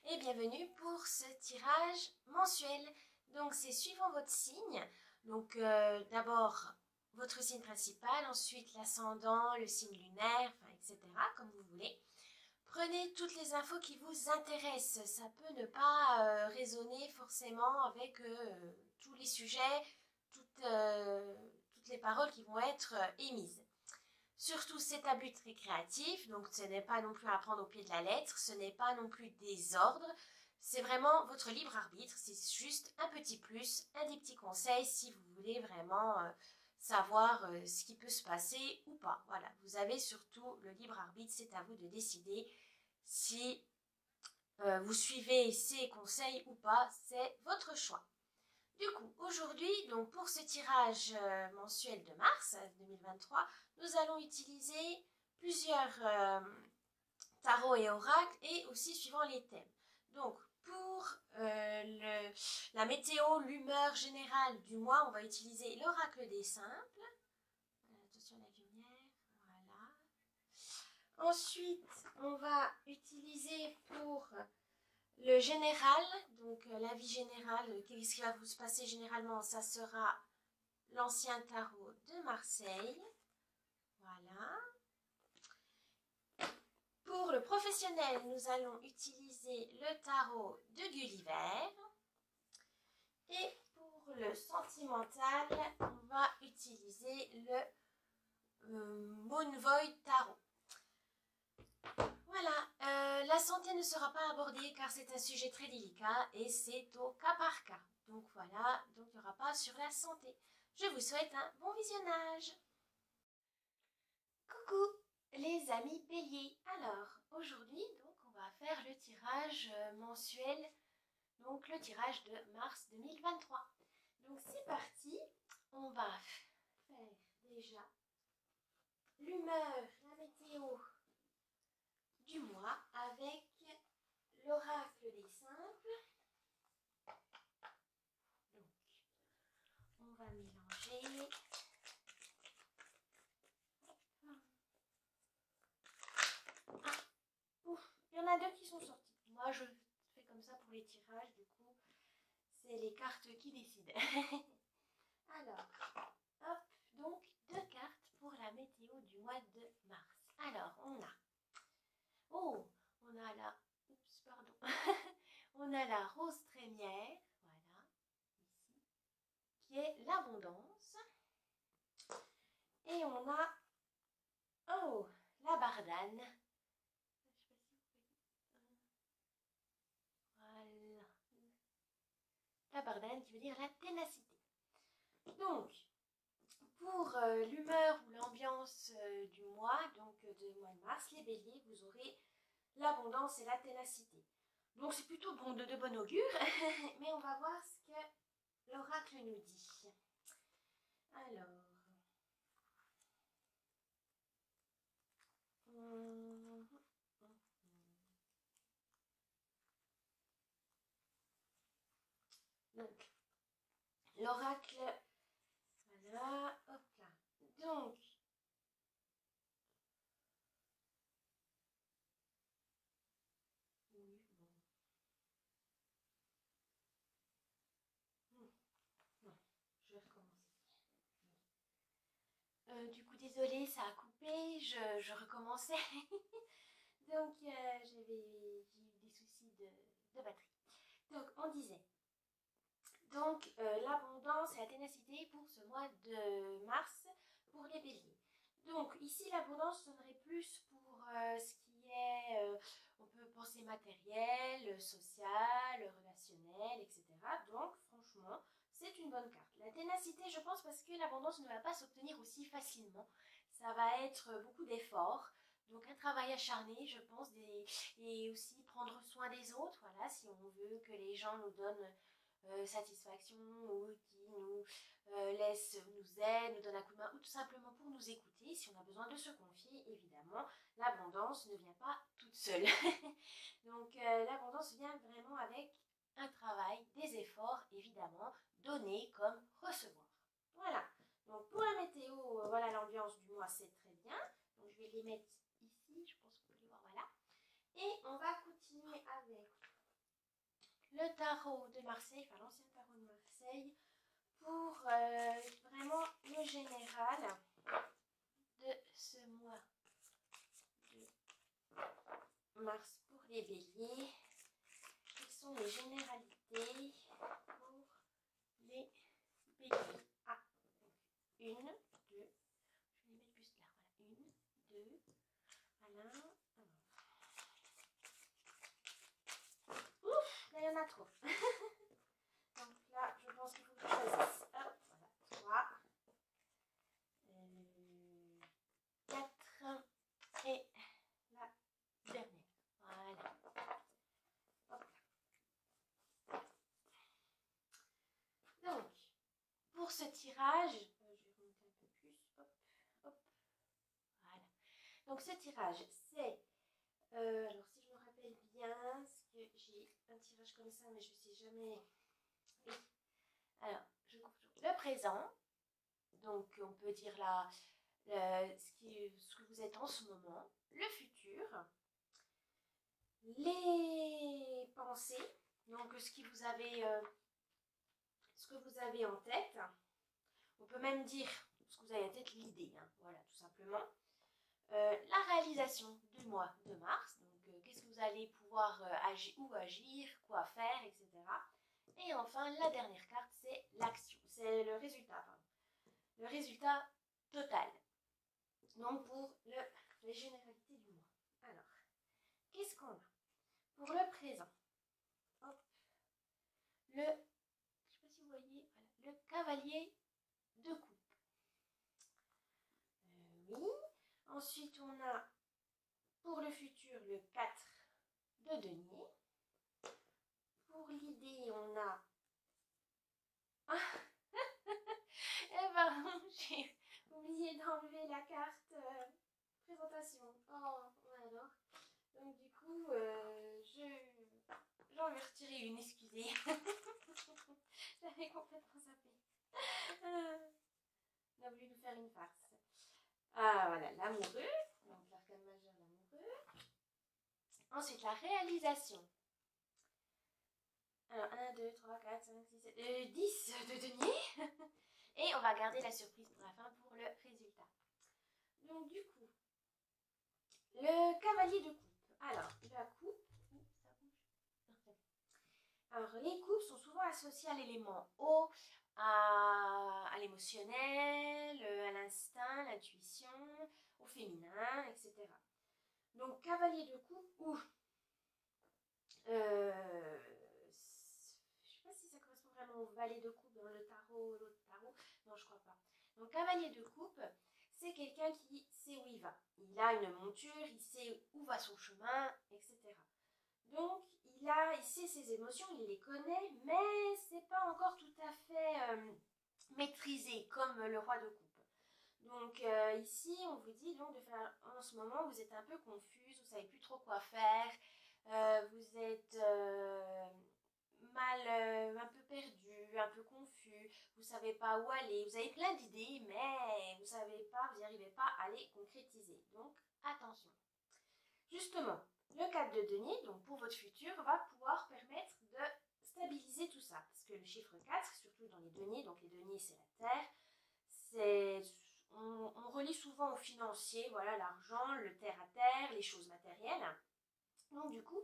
et bienvenue pour ce tirage mensuel. Donc c'est suivant votre signe. Donc d'abord votre signe principal, ensuite l'ascendant, le signe lunaire, etc. comme vous voulez. Prenez toutes les infos qui vous intéressent. Ça peut ne pas résonner forcément avec tous les sujets, toutes les paroles qui vont être émises. Surtout, c'est à but récréatif, donc ce n'est pas non plus à prendre au pied de la lettre, ce n'est pas non plus des ordres, c'est vraiment votre libre arbitre, c'est juste un petit plus, un des petits conseils si vous voulez vraiment savoir ce qui peut se passer ou pas. Voilà, vous avez surtout le libre arbitre, c'est à vous de décider si vous suivez ces conseils ou pas, c'est votre choix. Du coup, aujourd'hui, donc pour ce tirage mensuel de mars 2023, nous allons utiliser plusieurs tarots et oracles et aussi suivant les thèmes. Donc, pour la météo, l'humeur générale du mois, on va utiliser l'oracle des simples. Attention à la lumière, voilà. Ensuite, on va utiliser pour le général, donc la vie générale, qu'est-ce qui va vous se passer généralement, ça sera l'ancien tarot de Marseille. Voilà. Pour le professionnel, nous allons utiliser le tarot de Gulliver. Et pour le sentimental, on va utiliser le Moon Void Tarot. Voilà, la santé ne sera pas abordée car c'est un sujet très délicat et c'est au cas par cas. Donc voilà, donc il n'y aura pas sur la santé. Je vous souhaite un bon visionnage. Coucou les amis béliers. Alors aujourd'hui donc on va faire le tirage mensuel, donc le tirage de mars 2023. Donc c'est parti, on va faire déjà l'humeur, la météo du mois avec l'oracle des simples. Donc, on va mélanger. Ah, ouf, il y en a deux qui sont sortis. Moi, je fais comme ça pour les tirages, du coup, c'est les cartes qui décident. Alors, hop, donc deux cartes pour la météo du mois de mars. Alors, on a la, oups, pardon, on a la rose trémière, voilà, ici, qui est l'abondance. Et on a, la bardane. Voilà. La bardane qui veut dire la ténacité. Donc, pour l'humeur ou l'ambiance du mois, donc du mois de mars, les béliers, vous aurez l'abondance et la ténacité. Donc c'est plutôt bon, de bon augure, mais on va voir ce que l'oracle nous dit. Alors, donc l'oracle, voilà, hop là. Donc, oui, bon. Non, je vais recommencer. Du coup, désolée, ça a coupé, je recommençais. Donc, j'ai eu des soucis de batterie. Donc, on disait, donc l'abondance et la ténacité pour ce mois de mars pour les béliers. Donc, ici, l'abondance sonnerait plus pour ce qui est, on peut penser matériel, social, relationnel, etc. Donc, franchement, c'est une bonne carte. La ténacité, je pense, parce que l'abondance ne va pas s'obtenir aussi facilement. Ça va être beaucoup d'efforts. Donc un travail acharné, je pense, et aussi prendre soin des autres, voilà, si on veut que les gens nous donnent satisfaction ou qui nous nous aident, nous donnent un coup de main ou tout simplement pour nous écouter, si on a besoin de se confier, évidemment, l'abondance ne vient pas toute seule. Donc l'abondance vient vraiment avec un travail, des efforts, évidemment, donner comme recevoir. Voilà, donc pour la météo, voilà l'ambiance du mois, c'est très bien. Donc je vais les mettre ici, je pense qu'on peut les voir, voilà. Et on va continuer avec le tarot de Marseille, enfin l'ancien tarot de Marseille, pour vraiment le général de ce mois de mars pour les béliers. Quelles sont les généralités pour les béliers? Ah, une, deux, je vais les mettre plus là, voilà, une, deux, voilà. Ouf, là il y en a trop. Donc là, je pense qu'il faut que je choisisse. Hop, voilà, 3, 4 et la dernière. Voilà. Hop là. Donc, pour ce tirage, je vais remonter un peu plus. Hop, hop. Voilà. Donc, ce tirage, c'est... alors, si je me rappelle bien, parce que j'ai un tirage comme ça, mais je ne sais jamais... Oui. Alors, je coupe le présent. Donc, on peut dire là... ce que vous êtes en ce moment, le futur, les pensées, donc ce que vous avez en tête. On peut même dire ce que vous avez en tête, l'idée, hein, voilà, tout simplement. La réalisation du mois de mars, donc qu'est-ce que vous allez pouvoir agir, quoi faire, etc. Et enfin, la dernière carte, c'est l'action, c'est le résultat, pardon. Le résultat total. Donc pour les généralités du mois. Alors, qu'est-ce qu'on a? Pour le présent, hop, je ne sais pas si vous voyez, voilà, le cavalier de coupe. Oui. Ensuite, on a pour le futur le 4 de denier. Pour l'idée, on a... Ah eh ben, j'ai oublié d'enlever la carte présentation. Oh, alors. Donc du coup, j'en vais retirer une, excusez. J'avais complètement zappé. On a voulu nous faire une farce. Ah voilà, l'amoureux. Donc l'arcane majeur, l'amoureux. Ensuite, la réalisation. Alors, 1, 2, 3, 4, 5, 6, 7, 10 de denier. Et on va garder la surprise pour la fin pour le résultat. Donc du coup, le cavalier de coupe. Alors, la coupe, ça bouge. Alors, les coupes sont souvent associées à l'élément eau, à l'émotionnel, à l'instinct, l'intuition, au féminin, etc. Donc, cavalier de coupe ou... je ne sais pas si ça correspond vraiment au valet de coupe dans le tarot, l'autre tarot. Non, je crois pas. Donc, cavalier de coupe, c'est quelqu'un qui sait où il va. Il a une monture, il sait où va son chemin, etc. Donc, il sait ses émotions, il les connaît, mais c'est pas encore tout à fait maîtrisé comme le roi de coupe. Donc ici, on vous dit donc de faire, en ce moment, vous êtes un peu confuse, vous savez plus trop quoi faire, vous êtes un peu perdu, un peu confus, vous savez pas où aller, vous avez plein d'idées, mais vous savez pas, vous n'y arrivez pas à les concrétiser. Donc, attention. Justement, le 4 de denier, donc pour votre futur, va pouvoir permettre de stabiliser tout ça. Parce que le chiffre 4, surtout dans les deniers, donc les deniers c'est la terre, on relie souvent au financier, voilà, l'argent, le terre à terre, les choses matérielles. Donc du coup,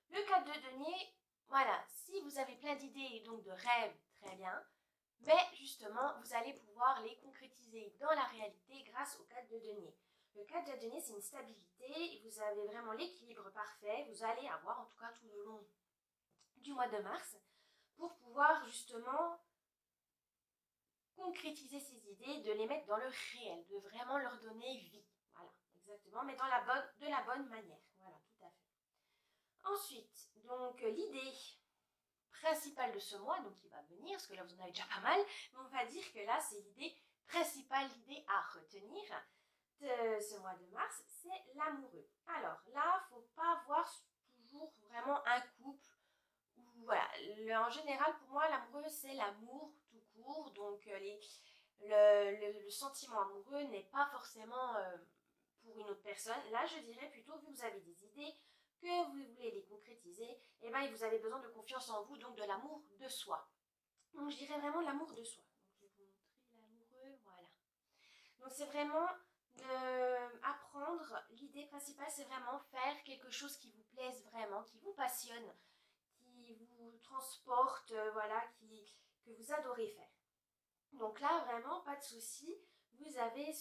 le 4 de denier, voilà, si vous avez plein d'idées et donc de rêves, très bien. Mais justement, vous allez pouvoir les concrétiser dans la réalité grâce au 4 de denier. Le 4 de denier, c'est une stabilité et vous avez vraiment l'équilibre parfait. Vous allez avoir, en tout cas tout le long du mois de mars, pour pouvoir justement concrétiser ces idées, de les mettre dans le réel, de vraiment leur donner vie. Voilà, exactement, mais de la bonne manière. Voilà, tout à fait. Ensuite, donc l'idée principale de ce mois, donc qui va venir, parce que là vous en avez déjà pas mal, mais on va dire que là c'est l'idée principale, l'idée à retenir de ce mois de mars, c'est l'amoureux. Alors là, faut pas voir toujours vraiment un couple, ou voilà, en général pour moi l'amoureux c'est l'amour tout court, donc le sentiment amoureux n'est pas forcément pour une autre personne. Là je dirais plutôt, vu que vous avez des idées, que vous voulez les concrétiser, et eh ben, vous avez besoin de confiance en vous, donc de l'amour de soi. Donc je dirais vraiment l'amour de soi. Donc je vais vous montrer l'amoureux, voilà. Donc c'est vraiment apprendre, l'idée principale c'est vraiment faire quelque chose qui vous plaise vraiment, qui vous passionne, qui vous transporte, voilà, que vous adorez faire. Donc là vraiment pas de souci, vous avez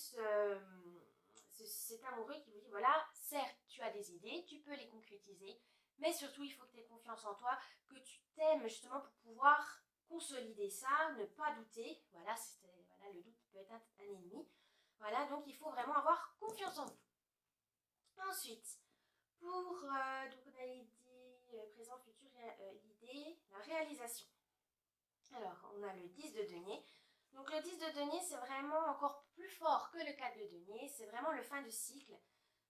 cet amoureux qui vous dit voilà, certes tu as des idées, tu peux les concrétiser, mais surtout il faut que tu aies confiance en toi, que tu t'aimes justement pour pouvoir consolider ça, ne pas douter, voilà, voilà, le doute peut être un ennemi, voilà, donc il faut vraiment avoir confiance en vous. Ensuite, pour, donc on avait dit présent, futur, l'idée, la réalisation. Alors, on a le 10 de denier. Donc le 10 de denier, c'est vraiment encore plus fort que le 4 de denier. C'est vraiment le fin de cycle.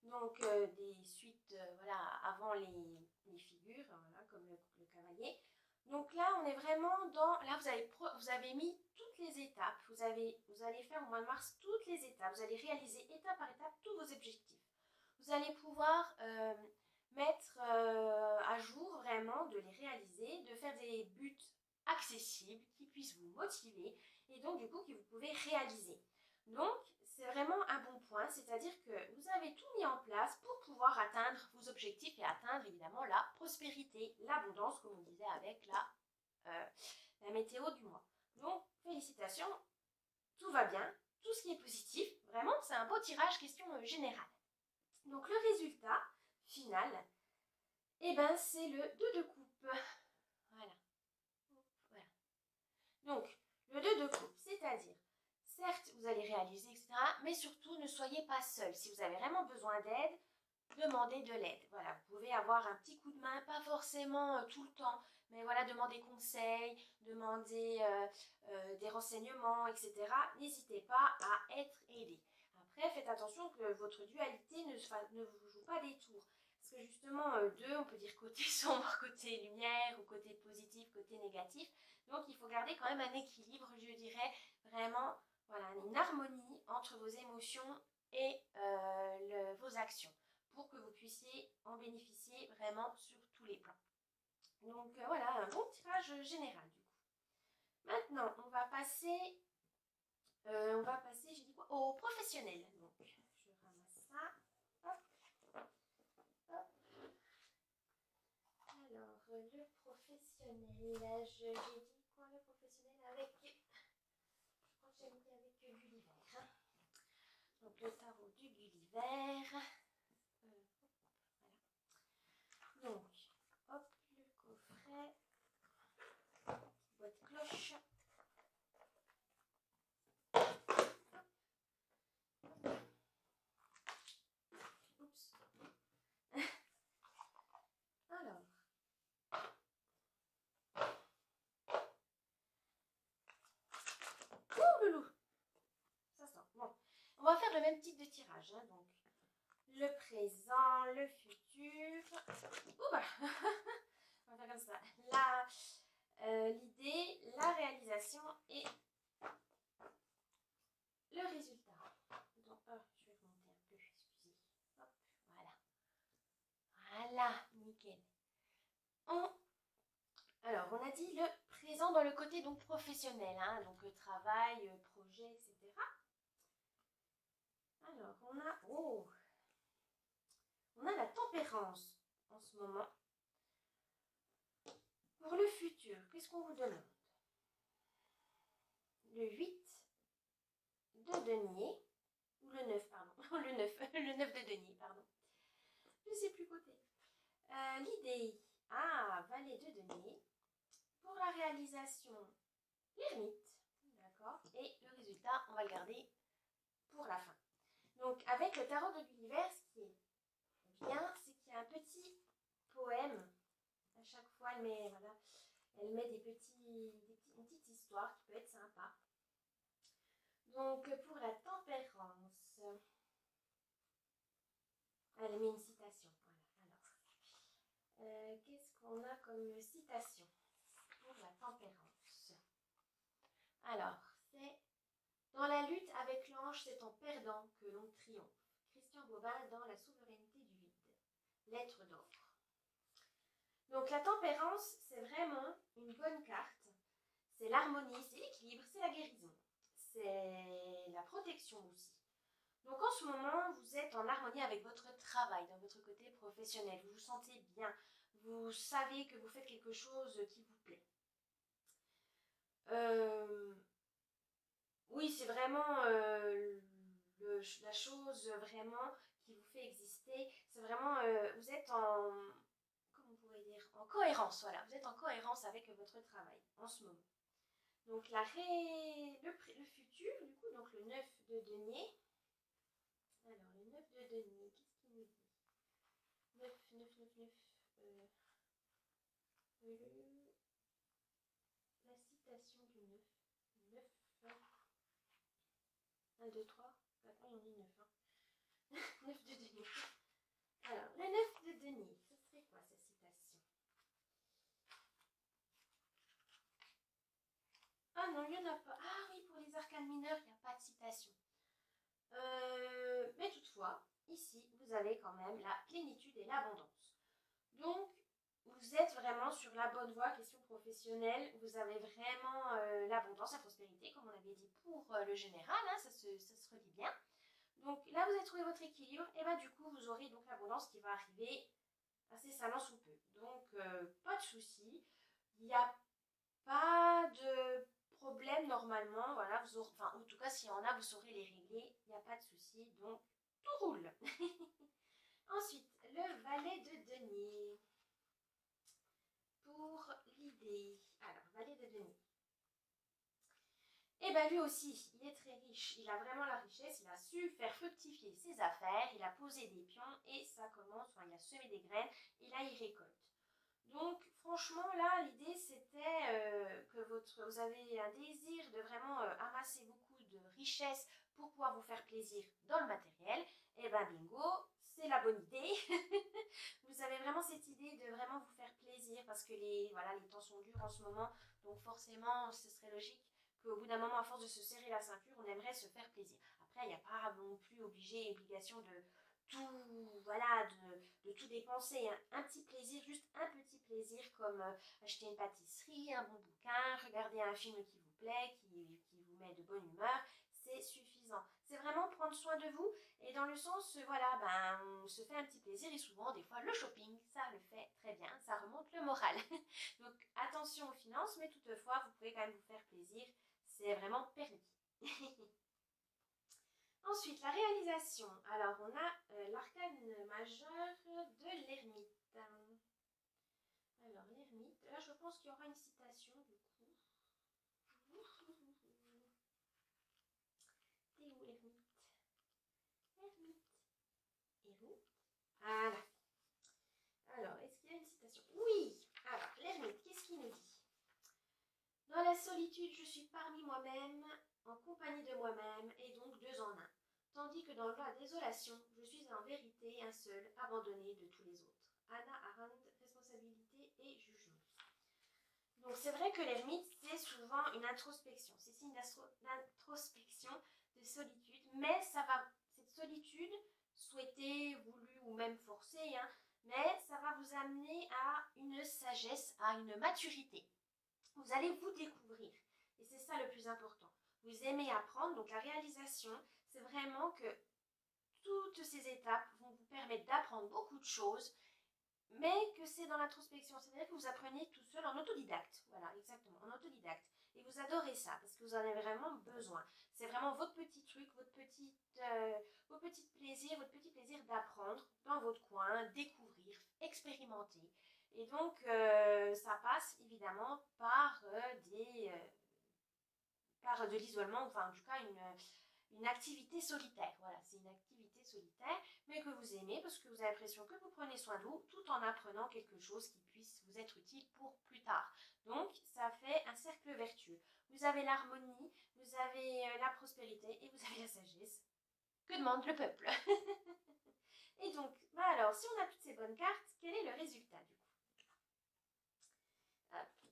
Donc des suites, voilà, avant les figures, voilà, comme le cavalier. Donc là, on est vraiment dans... Là, vous avez mis toutes les étapes. Vous allez faire au mois de mars toutes les étapes. Vous allez réaliser étape par étape tous vos objectifs. Vous allez pouvoir mettre à jour vraiment, de les réaliser, de faire des buts accessibles qui puissent vous motiver et donc du coup que vous pouvez réaliser. Donc c'est vraiment un bon point, c'est-à-dire que vous avez tout mis en place pour pouvoir atteindre vos objectifs et atteindre évidemment la prospérité, l'abondance comme on disait avec la météo du mois. Donc félicitations, tout va bien, tout ce qui est positif, vraiment c'est un beau tirage question générale. Donc le résultat final, eh ben, c'est le 2 de coupe. Voilà. Voilà. Donc, le 2 de coupe, c'est-à-dire, certes, vous allez réaliser, etc., mais surtout, ne soyez pas seul. Si vous avez vraiment besoin d'aide, demandez de l'aide. Voilà, vous pouvez avoir un petit coup de main, pas forcément tout le temps, mais voilà, demandez conseil, demandez des renseignements, etc. N'hésitez pas à être aidé. Après, faites attention que votre dualité ne vous joue pas des tours. Parce que justement, deux, on peut dire côté sombre, côté lumière, ou côté positif, côté négatif. Donc, il faut garder quand même un équilibre, je dirais, vraiment, voilà, une harmonie entre vos émotions et vos actions, pour que vous puissiez en bénéficier vraiment sur tous les plans. Donc, voilà, un bon tirage général, du coup. Maintenant, on va passer, j'ai dit quoi, au professionnel. Donc, je ramasse ça. Hop, hop. Alors, le professionnel, j'ai dit quoi, le professionnel avec, je crois que j'ai mis avec Gulliver. Hein. Donc, le tarot du Gulliver. Voilà. Donc, hop, le coffret, boîte cloche. Oups. Alors. Oh, loulou. Ça sent. Bon. On va faire le même type de tirage. Hein, donc, le présent, le futur. Ouh, on va faire comme ça. L'idée, la réalisation et le résultat. Donc, je vais remonter un peu, excusez. Hop, voilà. Voilà, nickel. Alors, on a dit le présent dans le côté donc professionnel, hein, donc travail, projet, etc. Alors, on a la tempérance en ce moment. Pour le futur, qu'est-ce qu'on vous demande? Le 8 de denier, ou le 9, pardon, le 9 de denier, pardon. Je ne sais plus côté. L'idée, valet de denier. Pour la réalisation, l'ermite, d'accord. Et le résultat, on va le garder pour la fin. Donc, avec le tarot de Gulliver, ce qui est bien, c'est qu'il y a un petit poème. À chaque fois, elle met une petite histoire qui peut être sympa. Donc, pour la tempérance, elle met une citation. Voilà. Alors, qu'est-ce qu'on a comme citation pour la tempérance? Alors, c'est dans la lutte avec l'ange, c'est en perdant que l'on triomphe. Christian Bobin dans La souveraineté du vide. Lettre d'or. Donc Donc la tempérance, c'est vraiment une bonne carte. C'est l'harmonie, c'est l'équilibre, c'est la guérison. C'est la protection aussi. Donc en ce moment, vous êtes en harmonie avec votre travail, dans votre côté professionnel. Vous vous sentez bien. Vous savez que vous faites quelque chose qui vous plaît. Oui, c'est vraiment la chose vraiment qui vous fait exister. C'est vraiment, vous êtes en, comment on pourrait dire, en cohérence, voilà. Vous êtes en cohérence avec votre travail en ce moment. Donc le futur, du coup, donc le 9 de denier. Alors, le 9 de denier, qu'est-ce qu'il nous dit? 9, 9, 9, 9. La citation du 9. 9. 1, 2, 3. Maintenant, il en dit 9. Hein. 9 de denier. Alors, le 9 de denier, ce serait quoi cette citation? Ah non, il n'y en a pas. Ah oui, pour les arcanes mineurs, il n'y a pas de citation. Mais toutefois, ici, vous avez quand même la plénitude et l'abondance. Donc, vous êtes vraiment sur la bonne voie, question professionnelle. Vous avez vraiment l'abondance, la prospérité, comme on avait dit pour le général, hein, ça se relie bien. Donc là, vous avez trouvé votre équilibre, et bien du coup, vous aurez donc l'abondance qui va arriver incessamment sous peu. Donc, pas de souci. Il n'y a pas de problème normalement. Voilà, vous aurez, enfin, en tout cas, s'il y en a, vous saurez les régler. Il n'y a pas de souci. Donc, tout roule. Ensuite, le valet de denier. Pour l'idée. Alors, valet de denier. Et bien lui aussi, il est très riche. Il a vraiment la richesse. Il a su faire fructifier ses affaires. Il a posé des pions et ça commence. Enfin, il a semé des graines et là, il récolte. Donc, franchement, là, l'idée, c'était que vous avez un désir de vraiment amasser beaucoup de richesses pour pouvoir vous faire plaisir dans le matériel. Et ben bingo, c'est la bonne idée. Vous avez vraiment cette idée de vraiment vous faire plaisir parce que les temps sont durs en ce moment. Donc, forcément, ce serait logique qu'au bout d'un moment, à force de se serrer la ceinture, on aimerait se faire plaisir. Après, il n'y a pas non plus obligation de tout, voilà, de tout dépenser. Hein. Un petit plaisir, juste un petit plaisir comme acheter une pâtisserie, un bon bouquin, regarder un film qui vous plaît, qui vous met de bonne humeur, c'est suffisant. C'est vraiment prendre soin de vous et dans le sens, voilà, ben, on se fait un petit plaisir et souvent, des fois, le shopping, ça le fait très bien, ça remonte le moral. Donc, attention aux finances, mais toutefois, vous pouvez quand même vous faire plaisir, c'est vraiment permis. Ensuite, la réalisation. Alors, on a l'arcane majeur de l'ermite. Alors, l'ermite, là, je pense qu'il y aura une citation, du coup. T'es où, l'ermite? Ermite. Ermite. Voilà. Alors, est-ce qu'il y a une citation? Oui. Alors, l'ermite, qu'est-ce qu'il nous dit? Dans la solitude, je suis parmi moi-même, en compagnie de moi-même, et donc deux en un. Tandis que dans la désolation, je suis en vérité un seul, abandonné de tous les autres. Hannah Arendt, responsabilité et jugement. Donc c'est vrai que l'ermite, c'est souvent une introspection. C'est signe d'introspection, de solitude, mais ça va, cette solitude, souhaitée, voulue ou même forcée, hein, mais ça va vous amener à une sagesse, à une maturité. Vous allez vous découvrir. Et c'est ça le plus important. Vous aimez apprendre, donc la réalisation, c'est vraiment que toutes ces étapes vont vous permettre d'apprendre beaucoup de choses, mais que c'est dans l'introspection. C'est-à-dire que vous apprenez tout seul en autodidacte. Voilà, exactement, en autodidacte. Et vous adorez ça, parce que vous en avez vraiment besoin. C'est vraiment votre petit truc, vos petits plaisirs, votre petit plaisir d'apprendre dans votre coin, découvrir, expérimenter. Et donc, ça passe évidemment par par de l'isolement, enfin en tout cas une activité solitaire. Voilà, c'est une activité solitaire, mais que vous aimez parce que vous avez l'impression que vous prenez soin de vous tout en apprenant quelque chose qui puisse vous être utile pour plus tard. Donc, ça fait un cercle vertueux. Vous avez l'harmonie, vous avez la prospérité et vous avez la sagesse. Que demande le peuple? Et donc, bah alors, si on a toutes ces bonnes cartes, quel est le résultat du coup?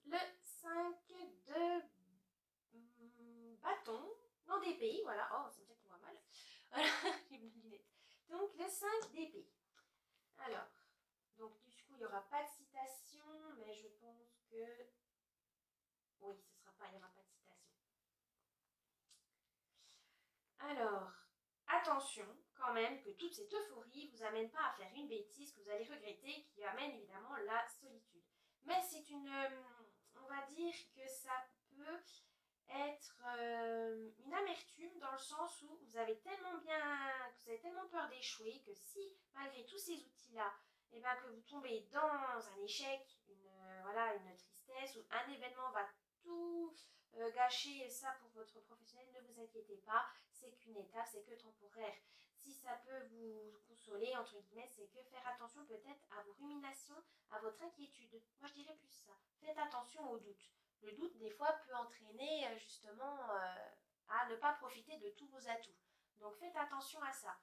Le 5 de bâton dans des pays, voilà. Oh, c'est déjà qui voit mal. Voilà, j'ai une lunette. Donc, le 5 d'épée. Alors, donc du coup, il n'y aura pas de citation, je pense que oui, il n'y aura pas de citation. Alors, attention quand même que toute cette euphorie vous amène pas à faire une bêtise que vous allez regretter, qui amène évidemment la solitude. Mais c'est on va dire que ça peut être une amertume dans le sens où vous avez tellement peur d'échouer que si malgré tous ces outils-là, et ben, que vous tombez dans un échec, une tristesse, ou un événement va tout gâcher, ça pour votre professionnel, ne vous inquiétez pas, c'est qu'une étape, c'est que temporaire. Si ça peut vous consoler, entre guillemets, c'est que faire attention peut-être à vos ruminations, à votre inquiétude. Moi je dirais plus ça, faites attention aux doutes. Le doute, des fois, peut entraîner justement à ne pas profiter de tous vos atouts. Donc faites attention à ça.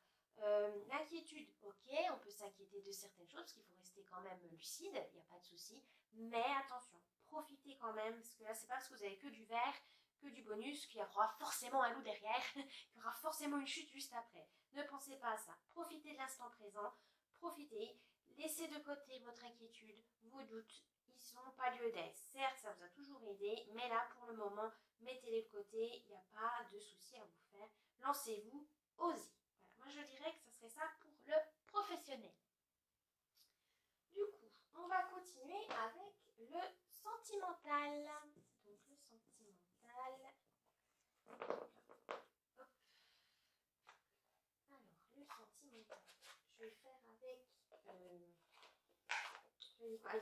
L'inquiétude, ok, on peut s'inquiéter de certaines choses, parce qu'il faut rester quand même lucide, il n'y a pas de souci. Mais attention, profitez quand même, parce que là, c'est pas parce que vous avez que du vert, que du bonus, qu'il y aura forcément un loup derrière, qu'il y aura forcément une chute juste après. Ne pensez pas à ça. Profitez de l'instant présent, profitez, laissez de côté votre inquiétude, vos doutes, ils n'ont pas lieu d'être. Certes, ça vous a toujours aidé, mais là, pour le moment, mettez-les de côté, il n'y a pas de souci à vous faire. Lancez-vous, osez. Voilà, moi je dirais que ce serait ça pour le professionnel. Du coup, on va continuer avec le sentimental. Donc le sentimental. Hop. Alors, le sentimental. Je vais faire avec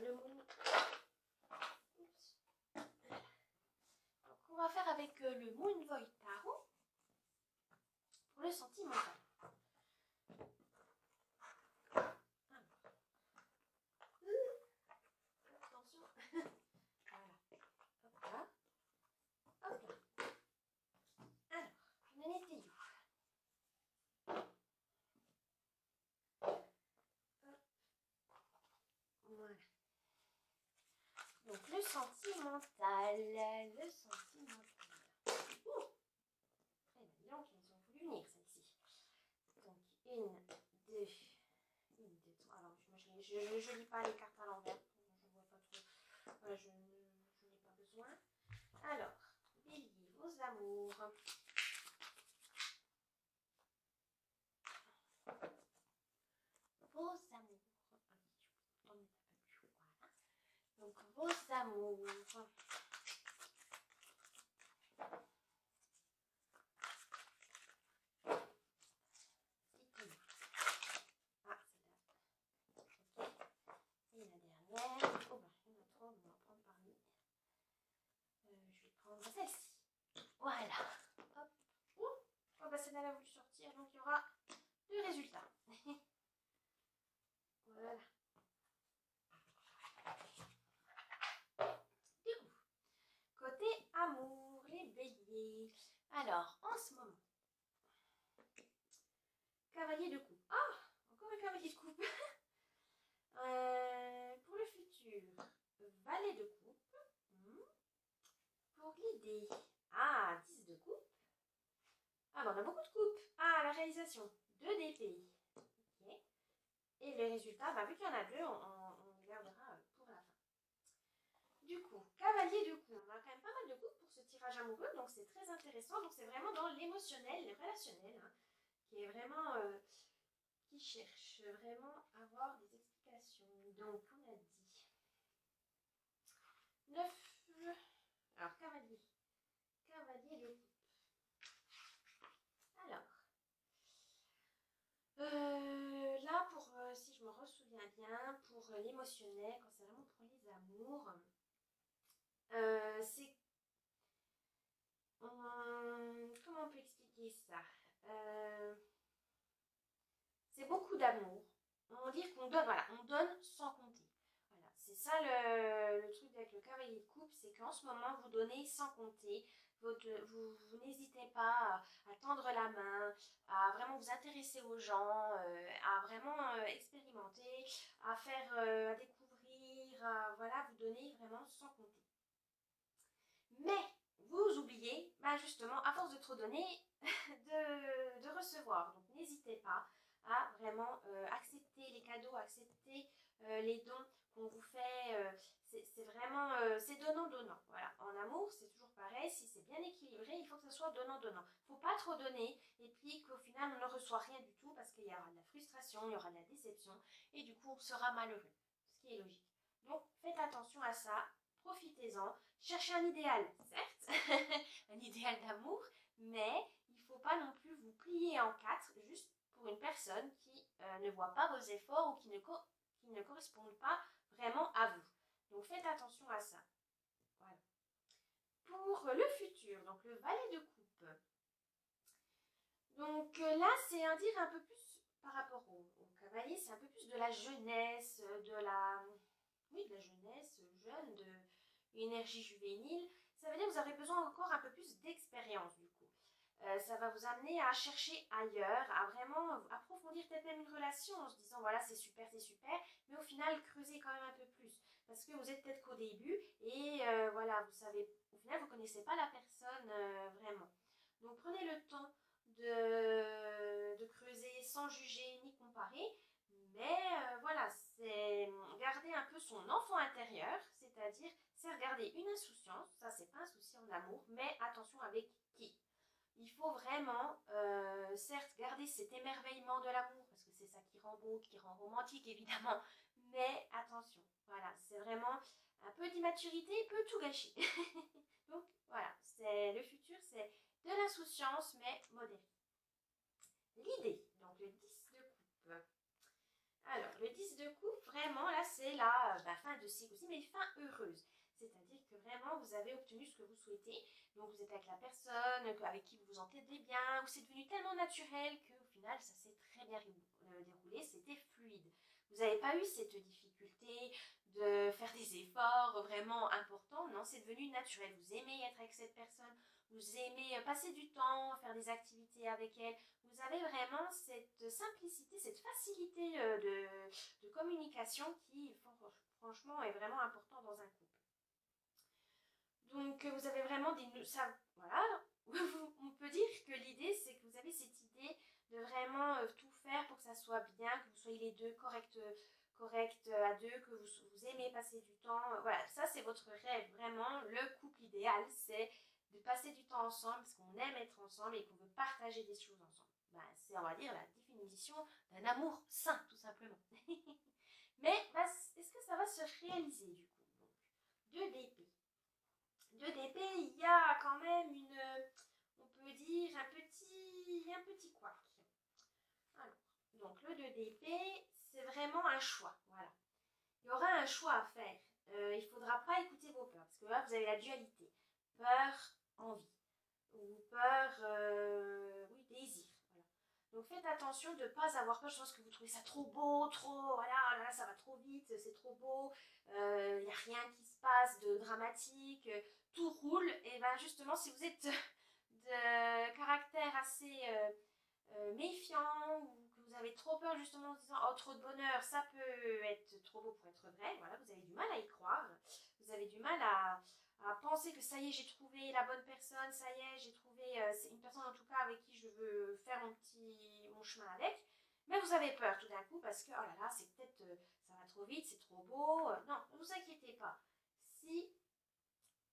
le moon. Oups. Donc, on va faire avec le Moon Void Tarot pour le sentimental. Attention. Voilà. Hop là. Hop là. Alors, on en était où? Voilà. Donc le sentimental. Ouh. Eh bien, donc ils ont voulu venir celle-ci. Donc une, deux, trois. Alors moi je lis pas les cartes à l'envers. Je vois pas trop. Voilà, je n'ai pas besoin. Alors, Bélier, vos amours. Vos amours. On est un peu plus. Voilà. Donc vos amours. Ah, c'est là. Ok. Et la dernière. Oh, bah, il y en a trop, on va en prendre parmi. Je vais prendre celle-ci. Voilà. Hop. Ouh. Oh, bah, celle-là, elle a voulu sortir, donc il y aura deux résultats. Voilà. Du coup, côté amour, les béliers. Alors, en ce moment, cavalier de coupe. Ah, encore un cavalier de coupe. Pour le futur, valet de coupe. Pour l'idée, 10 de coupe. Ah, bon, on a beaucoup de coupes. Ah, la réalisation, 2 d'épée. Ok. Et le résultat, vu qu'il y en a deux, on les gardera pour la fin. Du coup, cavalier de coupe. On a quand même pas mal de coupes pour ce tirage amoureux, donc c'est très intéressant. Donc c'est vraiment dans l'émotionnel, le relationnel, qui est vraiment... qui cherche vraiment à avoir des explications. Donc, on a dit 9. Alors, cavalier de coupe. Alors, là, pour, si je me ressouviens bien, pour l'émotionnel, quand c'est vraiment pour les amours, c'est... comment on peut expliquer ça? C'est beaucoup d'amour. On va dire qu'on donne, voilà, on donne sans compter. Voilà, c'est ça le truc avec le cavalier de coupe, c'est qu'en ce moment, vous donnez sans compter. Vous n'hésitez pas à tendre la main, à vraiment vous intéresser aux gens, à vraiment expérimenter, à faire, à découvrir, voilà, vous donnez vraiment sans compter. Mais vous oubliez, justement, à force de trop donner, de recevoir. Donc n'hésitez pas à vraiment accepter les cadeaux, accepter les dons qu'on vous fait. c'est vraiment, c'est donnant-donnant. Voilà, en amour, c'est toujours pareil, si c'est bien équilibré, il faut que ce soit donnant-donnant. Il ne faut pas trop donner, et puis qu'au final, on ne reçoit rien du tout, parce qu'il y aura de la frustration, il y aura de la déception, et du coup, on sera malheureux, ce qui est logique. Donc, faites attention à ça, profitez-en, cherchez un idéal, certes, un idéal d'amour, mais il ne faut pas non plus vous plier en quatre, juste pour une personne qui ne voit pas vos efforts ou qui ne correspondent pas vraiment à vous. Donc faites attention à ça. Voilà. Pour le futur, donc le valet de coupe. Donc là, c'est un dire un peu plus par rapport au cavalier, c'est un peu plus de la jeunesse, de la jeunesse, jeune, de l'énergie juvénile. Ça veut dire que vous aurez besoin encore un peu plus d'expérience du coup. Ça va vous amener à chercher ailleurs, à vraiment approfondir peut-être même une relation en se disant voilà c'est super, mais au final creuser quand même un peu plus. Parce que vous êtes peut-être qu'au début et voilà, vous savez, au final vous ne connaissez pas la personne vraiment. Donc prenez le temps de creuser sans juger ni comparer, mais voilà, c'est garder un peu son enfant intérieur, c'est-à-dire c'est regarder une insouciance, ça c'est pas un souci en amour, mais attention avec qui. Il faut vraiment, certes, garder cet émerveillement de l'amour, parce que c'est ça qui rend beau, qui rend romantique, évidemment, mais attention, voilà, c'est vraiment un peu d'immaturité, peut tout gâcher. Donc, voilà, c'est le futur, c'est de l'insouciance, mais modérée. L'idée, donc le 10 de coupe. Alors, le 10 de coupe, vraiment, là, c'est la fin de cycle aussi, mais fin heureuse. C'est-à-dire que vraiment, vous avez obtenu ce que vous souhaitez. Donc, vous êtes avec la personne avec qui vous vous entendez bien, ou c'est devenu tellement naturel qu'au final, ça s'est très bien déroulé, c'était fluide. Vous n'avez pas eu cette difficulté de faire des efforts vraiment importants. Non, c'est devenu naturel. Vous aimez être avec cette personne, vous aimez passer du temps, faire des activités avec elle. Vous avez vraiment cette simplicité, cette facilité de communication qui, franchement, est vraiment important dans un couple. Donc, vous avez vraiment des... Ça, voilà, on peut dire que l'idée, c'est que vous avez cette idée de vraiment tout faire pour que ça soit bien, que vous soyez les deux corrects à deux, que vous aimez passer du temps. Voilà, ça, c'est votre rêve, vraiment. Le couple idéal, c'est de passer du temps ensemble parce qu'on aime être ensemble et qu'on veut partager des choses ensemble. Ben, c'est, on va dire, la définition d'un amour sain, tout simplement. Mais ben, est-ce que ça va se réaliser, du coup? Donc, 2 d'épée. 2 d'épée, il y a quand même on peut dire, un petit couac. Alors, donc le 2 d'épée, c'est vraiment un choix, voilà. Il y aura un choix à faire. Il ne faudra pas écouter vos peurs, parce que là, vous avez la dualité. Peur, envie. Ou peur, oui, désir. Voilà. Donc faites attention de ne pas avoir peur. Je pense que vous trouvez ça trop beau, trop, voilà, là, ça va trop vite, c'est trop beau. Il n'y a rien qui se passe de dramatique. Tout roule. Et bien justement, si vous êtes de caractère assez méfiant ou que vous avez trop peur justement en disant oh trop de bonheur, ça peut être trop beau pour être vrai, voilà, vous avez du mal à y croire, vous avez du mal à penser que ça y est j'ai trouvé la bonne personne, ça y est j'ai trouvé c'est une personne en tout cas avec qui je veux faire mon chemin avec, mais vous avez peur tout d'un coup parce que oh là là c'est peut-être ça va trop vite, c'est trop beau, non, ne vous inquiétez pas, si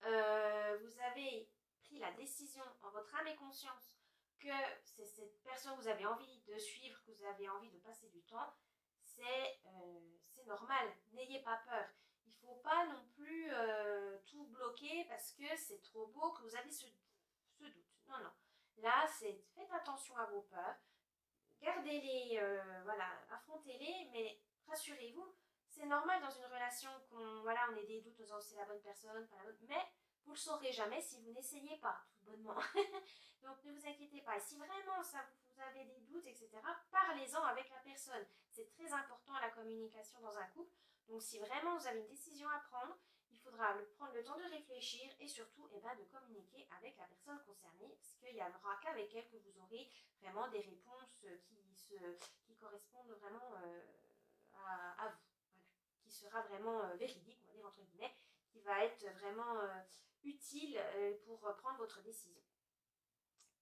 vous avez pris la décision en votre âme et conscience que c'est cette personne que vous avez envie de suivre, que vous avez envie de passer du temps, c'est normal, n'ayez pas peur. Il ne faut pas non plus tout bloquer parce que c'est trop beau, que vous avez ce doute. Non, non. Là, faites attention à vos peurs, gardez-les, voilà, affrontez-les, mais rassurez-vous, c'est normal dans une relation on ait des doutes en disant c'est la bonne personne, pas la bonne, mais vous ne le saurez jamais si vous n'essayez pas, tout bonnement. Donc ne vous inquiétez pas. Et si vraiment vous avez des doutes, etc., parlez-en avec la personne. C'est très important la communication dans un couple. Donc si vraiment vous avez une décision à prendre, il faudra prendre le temps de réfléchir et surtout de communiquer avec la personne concernée, parce qu'il n'y aura qu'avec elle que vous aurez vraiment des réponses qui correspondent vraiment à vous. Voilà. Qui sera vraiment véridique, on va dire entre guillemets, qui va être vraiment utile pour prendre votre décision.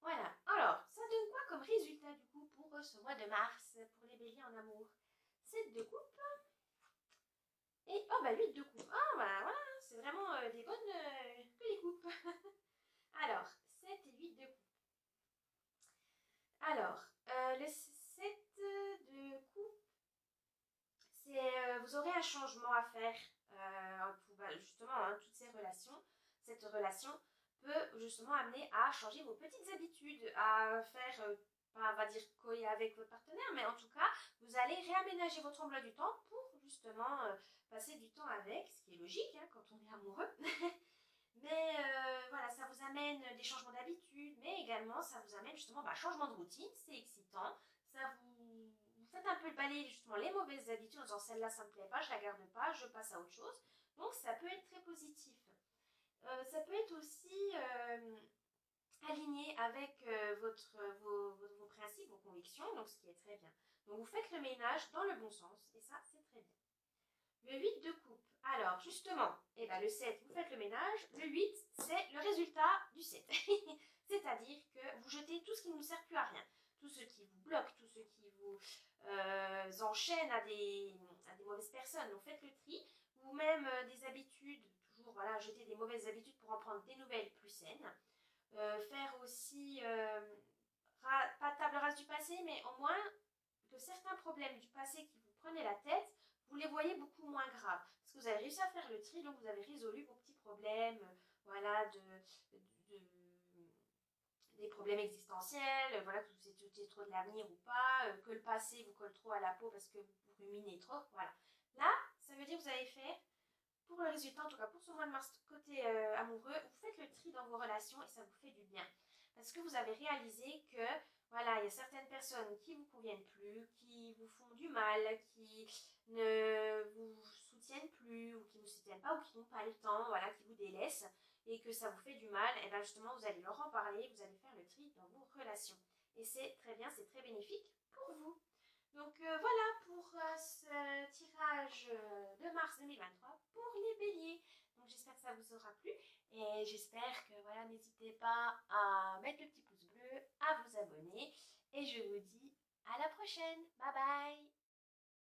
Voilà. Alors, ça donne quoi comme résultat du coup pour ce mois de mars, pour les béliers en amour? 7 de coupe. Et, oh bah 8 de coupe. Ah bah voilà, faire pour justement toutes ces relations. Cette relation peut justement amener à changer vos petites habitudes, à faire, pas on va dire coller avec votre partenaire, mais en tout cas, vous allez réaménager votre emploi du temps pour justement passer du temps avec, ce qui est logique hein, quand on est amoureux. Mais voilà, ça vous amène des changements d'habitude, mais également ça vous amène justement changement de routine, c'est excitant. Ça vous faites un peu balayer justement les mauvaises habitudes en disant celle-là ça me plaît pas, je la garde pas, je passe à autre chose. Donc ça peut être très positif. Ça peut être aussi aligné avec vos principes, vos convictions, donc ce qui est très bien. Donc vous faites le ménage dans le bon sens, et ça c'est très bien. Le 8 de coupe. Alors, justement, le 7, vous faites le ménage. Le 8, c'est le résultat du 7. C'est-à-dire que vous jetez tout ce qui ne vous sert plus à rien. Tout ce qui vous bloque, tout ce qui vous enchaîne à des mauvaises personnes. Donc, faites le tri. Vous-même, des habitudes, toujours, voilà, jeter des mauvaises habitudes pour en prendre des nouvelles plus saines. Faire aussi, pas table rase du passé, mais au moins que certains problèmes du passé qui vous prenaient la tête, vous les voyez beaucoup moins graves. Parce que vous avez réussi à faire le tri, donc vous avez résolu vos petits problèmes, voilà, des problèmes existentiels, voilà, que vous étiez trop de l'avenir ou pas, que le passé vous colle trop à la peau parce que vous ruminez trop, voilà. Là, ça veut dire que vous allez faire, pour le résultat, en tout cas pour ce mois de mars côté amoureux, vous faites le tri dans vos relations et ça vous fait du bien. Parce que vous avez réalisé que voilà, il y a certaines personnes qui ne vous conviennent plus, qui vous font du mal, qui ne vous soutiennent plus, ou qui ne vous soutiennent pas, ou qui n'ont pas le temps, voilà, qui vous délaissent, et que ça vous fait du mal, et bien justement, vous allez leur en parler, vous allez faire le tri dans vos relations. Et c'est très bien, c'est très bénéfique pour vous. Donc voilà pour ce tirage de mars 2023 pour les béliers. Donc j'espère que ça vous aura plu et j'espère que voilà, n'hésitez pas à mettre le petit pouce bleu, à vous abonner et je vous dis à la prochaine. Bye bye.